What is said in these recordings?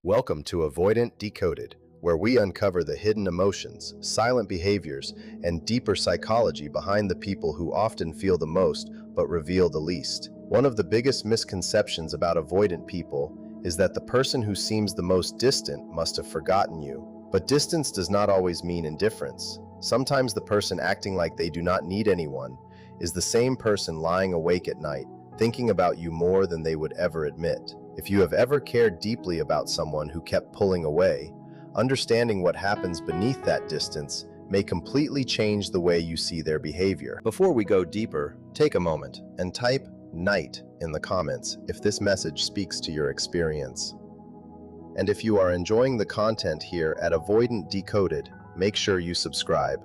Welcome to Avoidant Decoded, where we uncover the hidden emotions, silent behaviors, and deeper psychology behind the people who often feel the most but reveal the least. One of the biggest misconceptions about avoidant people is that the person who seems the most distant must have forgotten you. But distance does not always mean indifference. Sometimes the person acting like they do not need anyone is the same person lying awake at night, thinking about you more than they would ever admit. If you have ever cared deeply about someone who kept pulling away, understanding what happens beneath that distance may completely change the way you see their behavior. Before we go deeper, take a moment and type "night" in the comments if this message speaks to your experience. And if you are enjoying the content here at Avoidant Decoded, make sure you subscribe.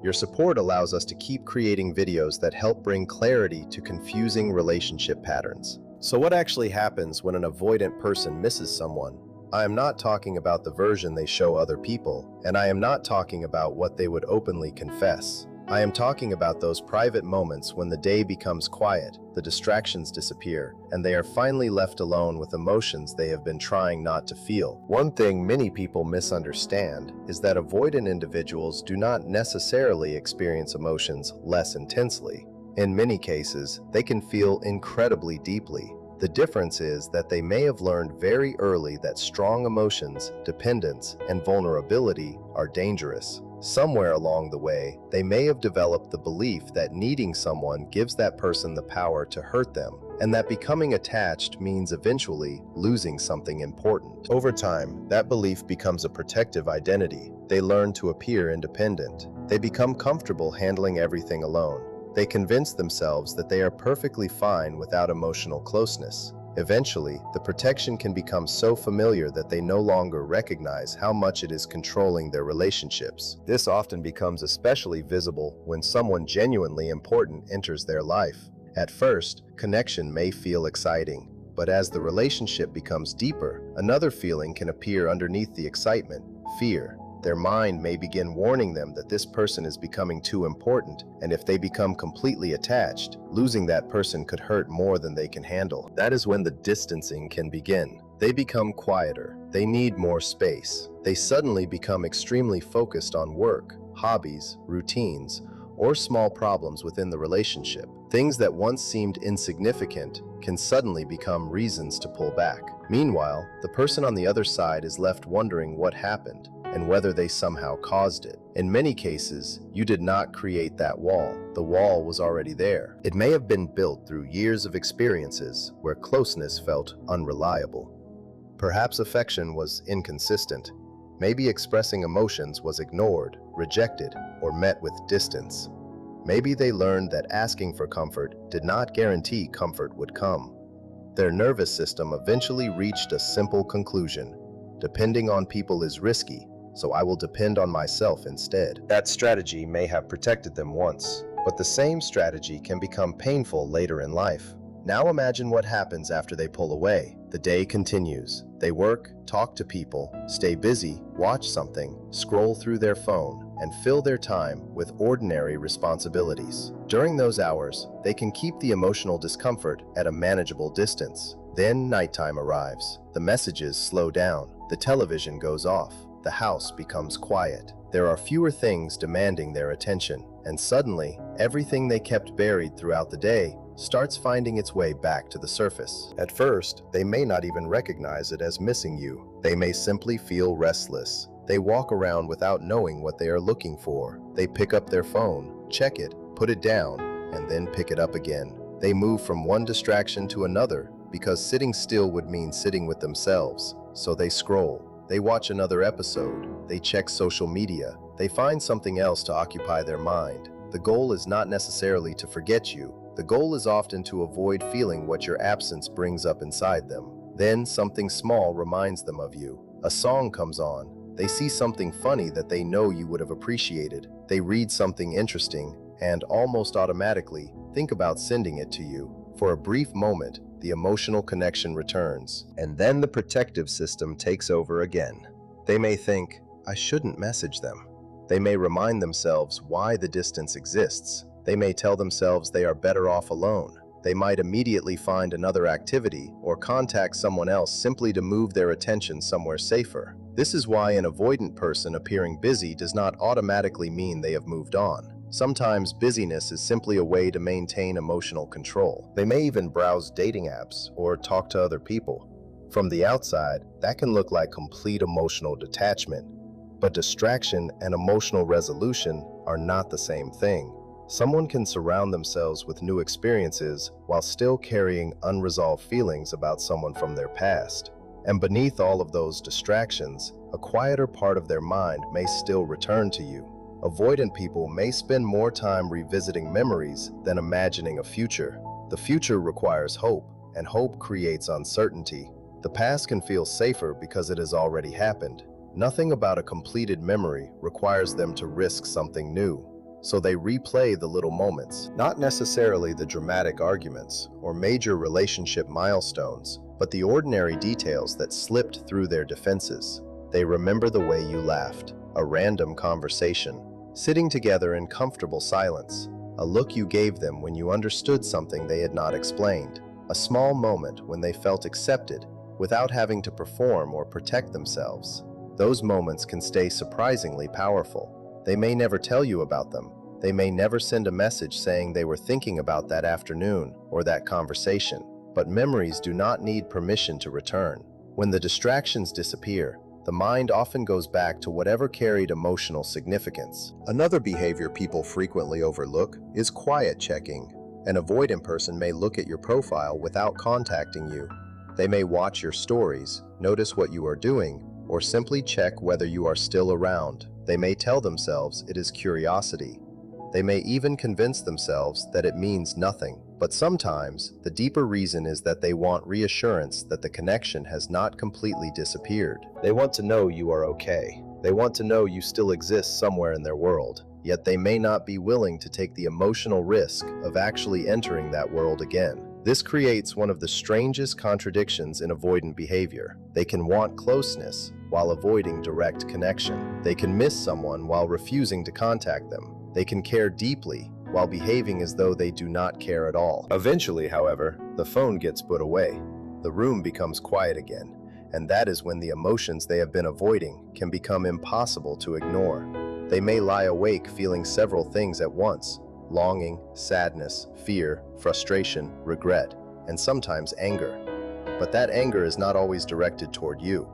Your support allows us to keep creating videos that help bring clarity to confusing relationship patterns. So what actually happens when an avoidant person misses someone? I am not talking about the version they show other people, and I am not talking about what they would openly confess. I am talking about those private moments when the day becomes quiet, the distractions disappear, and they are finally left alone with emotions they have been trying not to feel. One thing many people misunderstand is that avoidant individuals do not necessarily experience emotions less intensely. In many cases, they can feel incredibly deeply. The difference is that they may have learned very early that strong emotions, dependence, and vulnerability are dangerous. Somewhere along the way, they may have developed the belief that needing someone gives that person the power to hurt them, and that becoming attached means eventually losing something important. Over time, that belief becomes a protective identity. They learn to appear independent. They become comfortable handling everything alone. They convince themselves that they are perfectly fine without emotional closeness. Eventually, the protection can become so familiar that they no longer recognize how much it is controlling their relationships. This often becomes especially visible when someone genuinely important enters their life. At first, connection may feel exciting, but as the relationship becomes deeper, another feeling can appear underneath the excitement: fear. Their mind may begin warning them that this person is becoming too important, and if they become completely attached, losing that person could hurt more than they can handle. That is when the distancing can begin. They become quieter. They need more space. They suddenly become extremely focused on work, hobbies, routines, or small problems within the relationship. Things that once seemed insignificant can suddenly become reasons to pull back. Meanwhile, the person on the other side is left wondering what happened and whether they somehow caused it. In many cases, you did not create that wall. The wall was already there. It may have been built through years of experiences where closeness felt unreliable. Perhaps affection was inconsistent. Maybe expressing emotions was ignored, rejected, or met with distance. Maybe they learned that asking for comfort did not guarantee comfort would come. Their nervous system eventually reached a simple conclusion: depending on people is risky, so I will depend on myself instead. That strategy may have protected them once, but the same strategy can become painful later in life. Now imagine what happens after they pull away. The day continues. They work, talk to people, stay busy, watch something, scroll through their phone, and fill their time with ordinary responsibilities. During those hours, they can keep the emotional discomfort at a manageable distance. Then nighttime arrives. The messages slow down. The television goes off. The house becomes quiet. There are fewer things demanding their attention, and suddenly, everything they kept buried throughout the day starts finding its way back to the surface. At first, they may not even recognize it as missing you. They may simply feel restless. They walk around without knowing what they are looking for. They pick up their phone, check it, put it down, and then pick it up again. They move from one distraction to another because sitting still would mean sitting with themselves. So they scroll. They watch another episode. They check social media. They find something else to occupy their mind. The goal is not necessarily to forget you. The goal is often to avoid feeling what your absence brings up inside them. Then something small reminds them of you. A song comes on. They see something funny that they know you would have appreciated. They read something interesting and almost automatically think about sending it to you. For a brief moment, the emotional connection returns, and then the protective system takes over again. They may think, I shouldn't message them. They may remind themselves why the distance exists. They may tell themselves they are better off alone. They might immediately find another activity or contact someone else simply to move their attention somewhere safer. This is why an avoidant person appearing busy does not automatically mean they have moved on. Sometimes busyness is simply a way to maintain emotional control. They may even browse dating apps or talk to other people. From the outside, that can look like complete emotional detachment, but distraction and emotional resolution are not the same thing. Someone can surround themselves with new experiences while still carrying unresolved feelings about someone from their past. And beneath all of those distractions, a quieter part of their mind may still return to you. Avoidant people may spend more time revisiting memories than imagining a future. The future requires hope, and hope creates uncertainty. The past can feel safer because it has already happened. Nothing about a completed memory requires them to risk something new. So they replay the little moments, not necessarily the dramatic arguments or major relationship milestones, but the ordinary details that slipped through their defenses. They remember the way you laughed, a random conversation, sitting together in comfortable silence, a look you gave them when you understood something they had not explained, a small moment when they felt accepted without having to perform or protect themselves. Those moments can stay surprisingly powerful. They may never tell you about them. They may never send a message saying they were thinking about that afternoon or that conversation. But memories do not need permission to return. When the distractions disappear, the mind often goes back to whatever carried emotional significance. Another behavior people frequently overlook is quiet checking. An avoidant person may look at your profile without contacting you. They may watch your stories, notice what you are doing, or simply check whether you are still around. They may tell themselves it is curiosity. They may even convince themselves that it means nothing. But sometimes, the deeper reason is that they want reassurance that the connection has not completely disappeared. They want to know you are okay. They want to know you still exist somewhere in their world. Yet they may not be willing to take the emotional risk of actually entering that world again. This creates one of the strangest contradictions in avoidant behavior. They can want closeness while avoiding direct connection. They can miss someone while refusing to contact them. They can care deeply while behaving as though they do not care at all. Eventually, however, the phone gets put away. The room becomes quiet again, and that is when the emotions they have been avoiding can become impossible to ignore. They may lie awake feeling several things at once: longing, sadness, fear, frustration, regret, and sometimes anger. But that anger is not always directed toward you.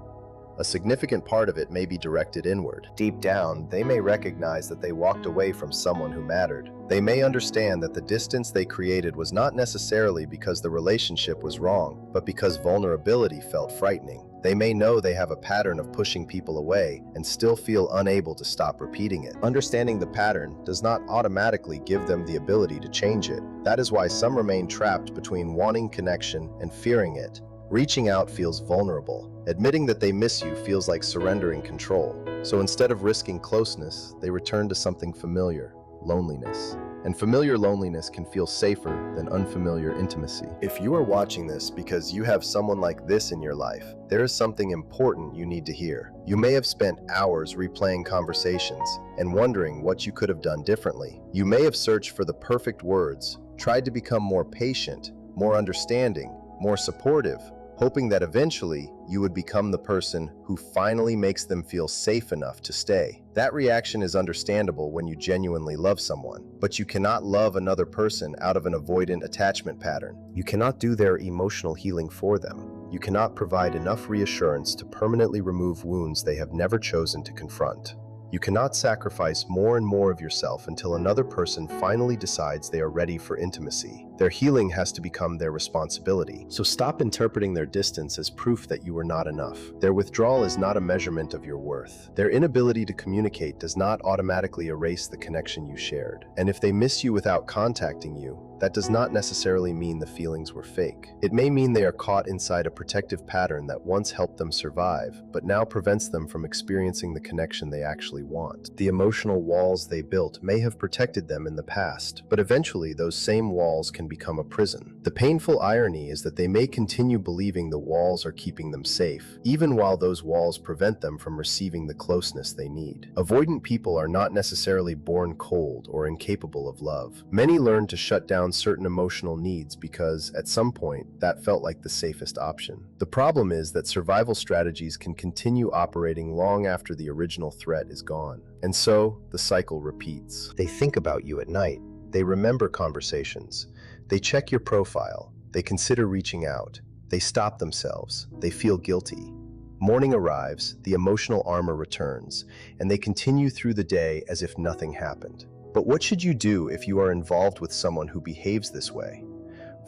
A significant part of it may be directed inward. Deep down, they may recognize that they walked away from someone who mattered. They may understand that the distance they created was not necessarily because the relationship was wrong, but because vulnerability felt frightening. They may know they have a pattern of pushing people away and still feel unable to stop repeating it. Understanding the pattern does not automatically give them the ability to change it. That is why some remain trapped between wanting connection and fearing it. Reaching out feels vulnerable. Admitting that they miss you feels like surrendering control. So instead of risking closeness, they return to something familiar: loneliness. And familiar loneliness can feel safer than unfamiliar intimacy. If you are watching this because you have someone like this in your life, there is something important you need to hear. You may have spent hours replaying conversations and wondering what you could have done differently. You may have searched for the perfect words, tried to become more patient, more understanding, more supportive, hoping that eventually you would become the person who finally makes them feel safe enough to stay. That reaction is understandable when you genuinely love someone, but you cannot love another person out of an avoidant attachment pattern. You cannot do their emotional healing for them. You cannot provide enough reassurance to permanently remove wounds they have never chosen to confront. You cannot sacrifice more and more of yourself until another person finally decides they are ready for intimacy. Their healing has to become their responsibility. So stop interpreting their distance as proof that you were not enough. Their withdrawal is not a measurement of your worth. Their inability to communicate does not automatically erase the connection you shared. And if they miss you without contacting you, that does not necessarily mean the feelings were fake. It may mean they are caught inside a protective pattern that once helped them survive, but now prevents them from experiencing the connection they actually want. The emotional walls they built may have protected them in the past, but eventually those same walls can can become a prison. The painful irony is that they may continue believing the walls are keeping them safe, even while those walls prevent them from receiving the closeness they need. Avoidant people are not necessarily born cold or incapable of love. Many learn to shut down certain emotional needs because, at some point, that felt like the safest option. The problem is that survival strategies can continue operating long after the original threat is gone. And so, the cycle repeats. They think about you at night. They remember conversations. They check your profile. They consider reaching out. They stop themselves. They feel guilty. Morning arrives, the emotional armor returns, and they continue through the day as if nothing happened. But what should you do if you are involved with someone who behaves this way?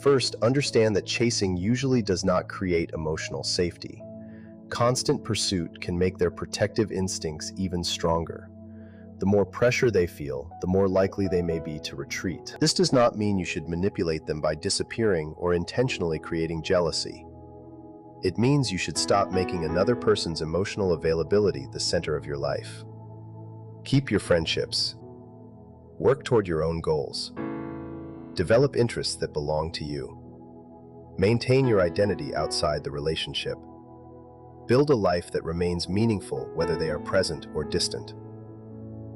First, understand that chasing usually does not create emotional safety. Constant pursuit can make their protective instincts even stronger. The more pressure they feel, the more likely they may be to retreat. This does not mean you should manipulate them by disappearing or intentionally creating jealousy. It means you should stop making another person's emotional availability the center of your life. Keep your friendships. Work toward your own goals. Develop interests that belong to you. Maintain your identity outside the relationship. Build a life that remains meaningful whether they are present or distant.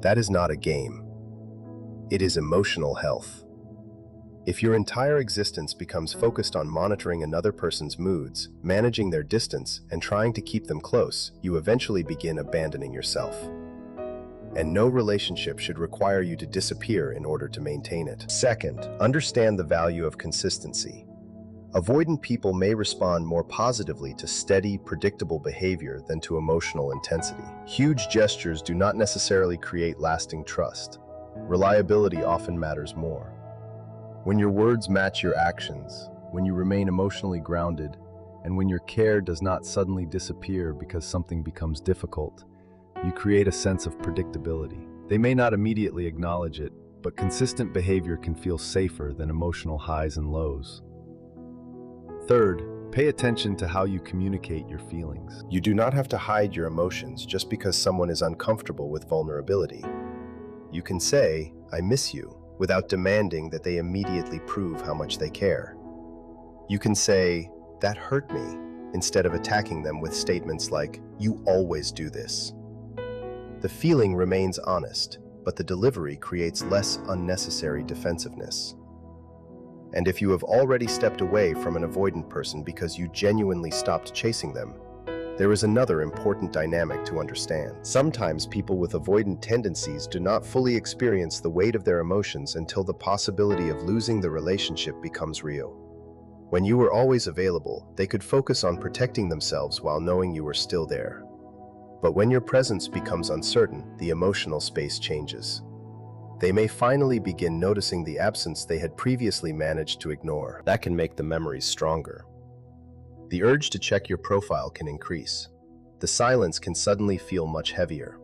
That is not a game. It is emotional health. If your entire existence becomes focused on monitoring another person's moods, managing their distance, and trying to keep them close, you eventually begin abandoning yourself. And no relationship should require you to disappear in order to maintain it. Second, understand the value of consistency. Avoidant people may respond more positively to steady, predictable behavior than to emotional intensity. Huge gestures do not necessarily create lasting trust. Reliability often matters more. When your words match your actions, when you remain emotionally grounded, and when your care does not suddenly disappear because something becomes difficult, you create a sense of predictability. They may not immediately acknowledge it, but consistent behavior can feel safer than emotional highs and lows. Third, pay attention to how you communicate your feelings. You do not have to hide your emotions just because someone is uncomfortable with vulnerability. You can say, "I miss you," without demanding that they immediately prove how much they care. You can say, "That hurt me," instead of attacking them with statements like, "You always do this." The feeling remains honest, but the delivery creates less unnecessary defensiveness. And if you have already stepped away from an avoidant person because you genuinely stopped chasing them, there is another important dynamic to understand. Sometimes people with avoidant tendencies do not fully experience the weight of their emotions until the possibility of losing the relationship becomes real. When you were always available, they could focus on protecting themselves while knowing you were still there. But when your presence becomes uncertain, the emotional space changes. They may finally begin noticing the absence they had previously managed to ignore. That can make the memories stronger. The urge to check your profile can increase. The silence can suddenly feel much heavier.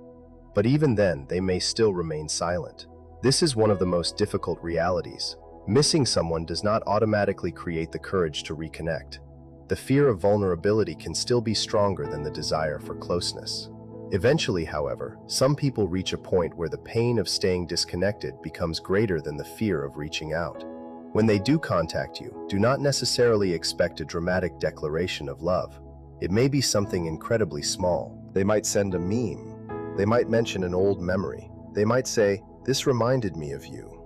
But even then, they may still remain silent. This is one of the most difficult realities. Missing someone does not automatically create the courage to reconnect. The fear of vulnerability can still be stronger than the desire for closeness. Eventually, however, some people reach a point where the pain of staying disconnected becomes greater than the fear of reaching out. When they do contact you, do not necessarily expect a dramatic declaration of love. It may be something incredibly small. They might send a meme. They might mention an old memory. They might say, "This reminded me of you."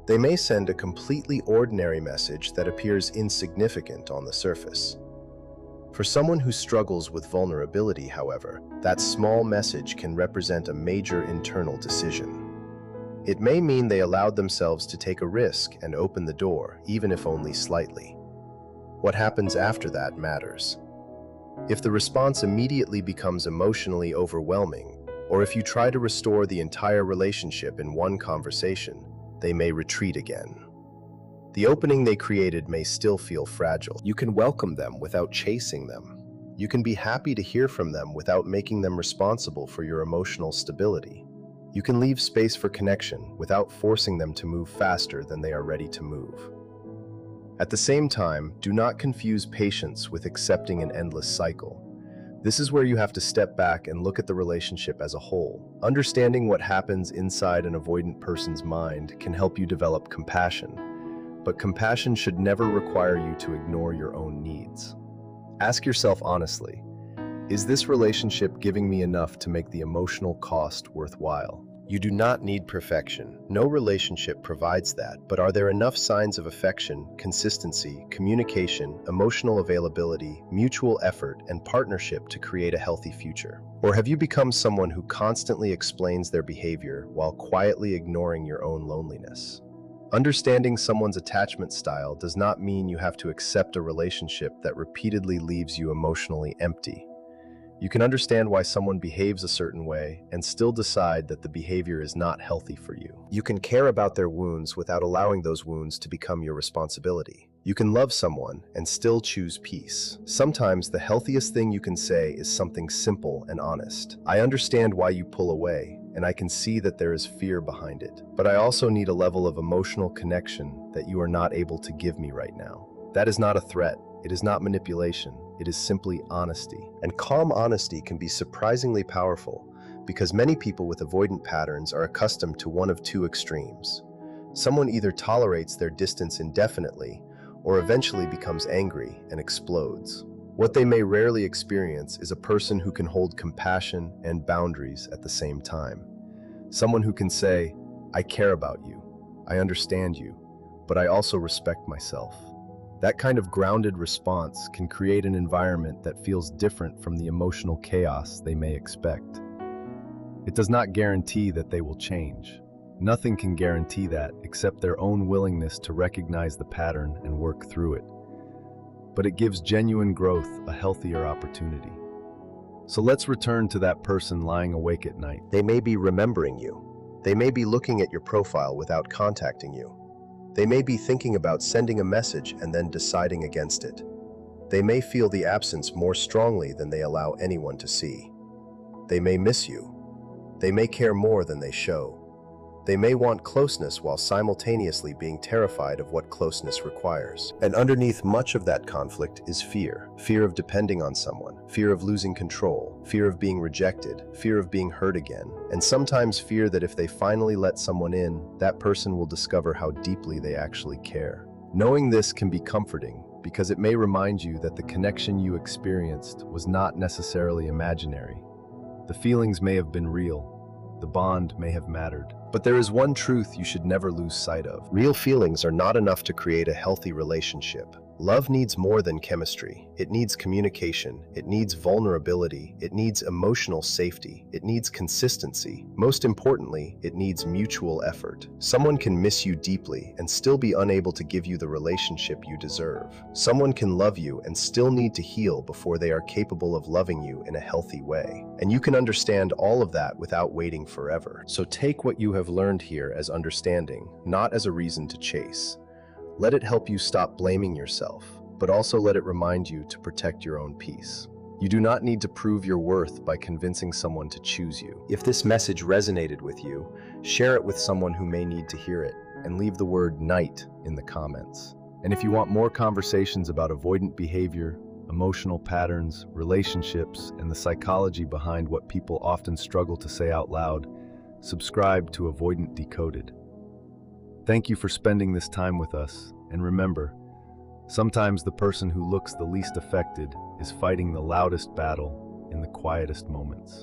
They may send a completely ordinary message that appears insignificant on the surface. For someone who struggles with vulnerability, however, that small message can represent a major internal decision. It may mean they allowed themselves to take a risk and open the door, even if only slightly. What happens after that matters. If the response immediately becomes emotionally overwhelming, or if you try to restore the entire relationship in one conversation, they may retreat again. The opening they created may still feel fragile. You can welcome them without chasing them. You can be happy to hear from them without making them responsible for your emotional stability. You can leave space for connection without forcing them to move faster than they are ready to move. At the same time, do not confuse patience with accepting an endless cycle. This is where you have to step back and look at the relationship as a whole. Understanding what happens inside an avoidant person's mind can help you develop compassion. But compassion should never require you to ignore your own needs. Ask yourself honestly, is this relationship giving me enough to make the emotional cost worthwhile? You do not need perfection. No relationship provides that, but are there enough signs of affection, consistency, communication, emotional availability, mutual effort, and partnership to create a healthy future? Or have you become someone who constantly explains their behavior while quietly ignoring your own loneliness? Understanding someone's attachment style does not mean you have to accept a relationship that repeatedly leaves you emotionally empty. You can understand why someone behaves a certain way and still decide that the behavior is not healthy for you. You can care about their wounds without allowing those wounds to become your responsibility. You can love someone and still choose peace. Sometimes the healthiest thing you can say is something simple and honest. I understand why you pull away, and I can see that there is fear behind it. But I also need a level of emotional connection that you are not able to give me right now. That is not a threat. It is not manipulation. It is simply honesty. And calm honesty can be surprisingly powerful because many people with avoidant patterns are accustomed to one of two extremes. Someone either tolerates their distance indefinitely or eventually becomes angry and explodes. What they may rarely experience is a person who can hold compassion and boundaries at the same time. Someone who can say, I care about you, I understand you, but I also respect myself. That kind of grounded response can create an environment that feels different from the emotional chaos they may expect. It does not guarantee that they will change. Nothing can guarantee that except their own willingness to recognize the pattern and work through it. But it gives genuine growth a healthier opportunity. So let's return to that person lying awake at night. They may be remembering you. They may be looking at your profile without contacting you. They may be thinking about sending a message and then deciding against it. They may feel the absence more strongly than they allow anyone to see. They may miss you. They may care more than they show. They may want closeness while simultaneously being terrified of what closeness requires. And underneath much of that conflict is fear. Fear of depending on someone, fear of losing control, fear of being rejected, fear of being hurt again, and sometimes fear that if they finally let someone in, that person will discover how deeply they actually care. Knowing this can be comforting because it may remind you that the connection you experienced was not necessarily imaginary. The feelings may have been real. The bond may have mattered. But there is one truth you should never lose sight of. Real feelings are not enough to create a healthy relationship. Love needs more than chemistry. It needs communication. It needs vulnerability. It needs emotional safety. It needs consistency. Most importantly, it needs mutual effort. Someone can miss you deeply and still be unable to give you the relationship you deserve. Someone can love you and still need to heal before they are capable of loving you in a healthy way. And you can understand all of that without waiting forever. So take what you have learned here as understanding, not as a reason to chase. Let it help you stop blaming yourself, but also let it remind you to protect your own peace. You do not need to prove your worth by convincing someone to choose you. If this message resonated with you, share it with someone who may need to hear it, and leave the word night in the comments. And if you want more conversations about avoidant behavior, emotional patterns, relationships, and the psychology behind what people often struggle to say out loud, subscribe to Avoidant Decoded. Thank you for spending this time with us, and remember, sometimes the person who looks the least affected is fighting the loudest battle in the quietest moments.